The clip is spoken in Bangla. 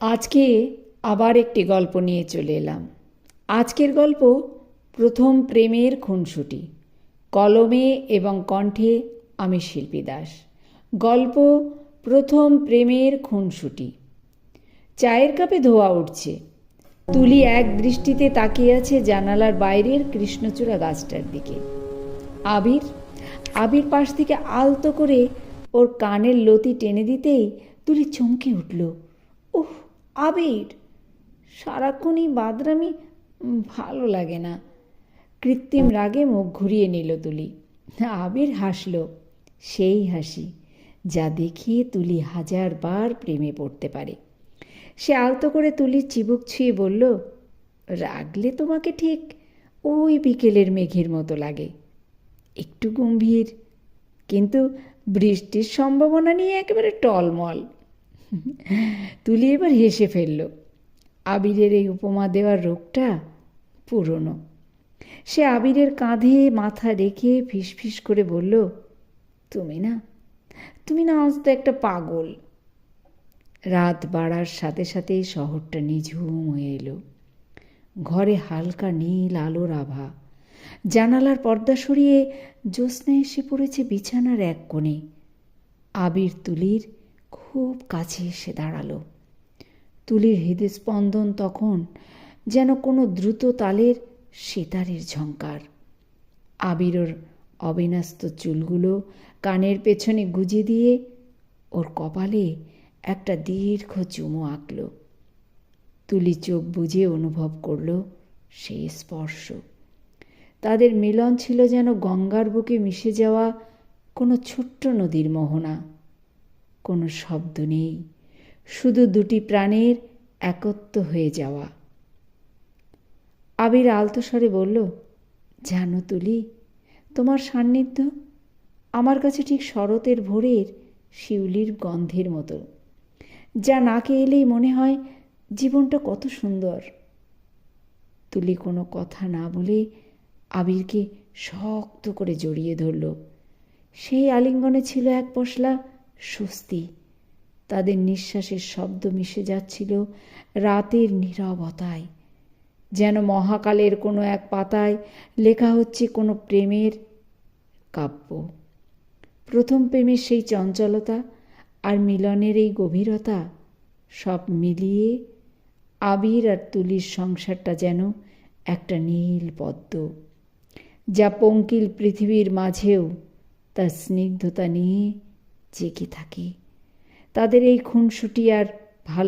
আজকে আবার একটি গল্প নিয়ে চলে এলাম। আজকের গল্প প্রথম প্রেমের খুনসুটি। কলমে এবং কণ্ঠে আমি শিল্পী দাস। গল্প প্রথম প্রেমের খুনসুটি। চায়ের কাপে ধোঁয়া উঠছে। তুলি এক দৃষ্টিতে তাকিয়ে আছে জানালার বাইরের কৃষ্ণচূড়া গাছটার দিকে। আবির আবির পাশ থেকে আলতো করে ওর কানের লতি টেনে দিতেই তুলি চমকে উঠল। উহ, আবির! সারাক্ষণই বাদরামি ভালো লাগে না। কৃত্রিম রাগে মুখ ঘুরিয়ে নিল তুলি। আবির হাসল, সেই হাসি যা দেখিয়ে তুলি 1000বার প্রেমে পড়তে পারে। সে আলতো করে তুলির চিবুক ছুঁয়ে বলল, রাগলে তোমাকে ঠিক ওই বিকেলের মেঘের মতো লাগে, একটু গম্ভীর, কিন্তু বৃষ্টির সম্ভাবনা নিয়ে একেবারে টলমল। তুলি এবার হেসে ফেলল। আবিরের এই উপমা দেওয়ার রোগটা পুরনো। সে আবিরের কাঁধে মাথা রেখে ফিসফিস করে বলল, তুমি না আজ তো একটা পাগল। রাত বাড়ার সাথে সাথে শহরটা নিঝুম হয়ে এলো। ঘরে হালকা নীল আলোর আভা। জানালার পর্দা সরিয়ে জ্যোৎস্না এসে পড়েছে বিছানার এক কোণে। আবির তুলির খুব কাছে এসে দাঁড়ালো। তুলির হৃদস্পন্দন তখন যেন কোনো দ্রুত তালের সেতারের ঝংকার। আবির ওর অবিন্যস্ত চুলগুলো কানের পেছনে গুজে দিয়ে ওর কপালে একটা দীর্ঘ চুমু আঁকল। তুলি চোখ বুজে অনুভব করল সেই স্পর্শ। তাদের মিলন ছিল যেন গঙ্গার বুকে মিশে যাওয়া কোনো ছোট্ট নদীর মোহনা। কোনো শব্দ নেই, শুধু দুটি প্রাণের একত্ব হয়ে যাওয়া। আবির আলতো স্বরে বলল, জানো তুলি, তোমার সান্নিধ্য আমার কাছে ঠিক শরতের ভোরের শিউলির গন্ধের মতো, যা নাকে এলেই মনে হয় জীবনটা কত সুন্দর। তুলি কোনো কথা না বলে আবিরকে শক্ত করে জড়িয়ে ধরল। সেই আলিঙ্গনে ছিল এক পশলা স্বস্তি। তাদের নিঃশ্বাসের শব্দ মিশে যাচ্ছিল রাতের নীরবতায়, যেন মহাকালের কোনো এক পাতায় লেখা হচ্ছে কোনো প্রেমের কাব্য। প্রথম প্রেমের সেই চঞ্চলতা আর মিলনের এই গভীরতা, সব মিলিয়ে আবির আর তুলির সংসারটা যেন একটা নীল পদ্ম, যা পঙ্কিল পৃথিবীর মাঝেও তার স্নিগ্ধতা নিয়ে জেগে থাকে। তাদের এই খুনসুটি আর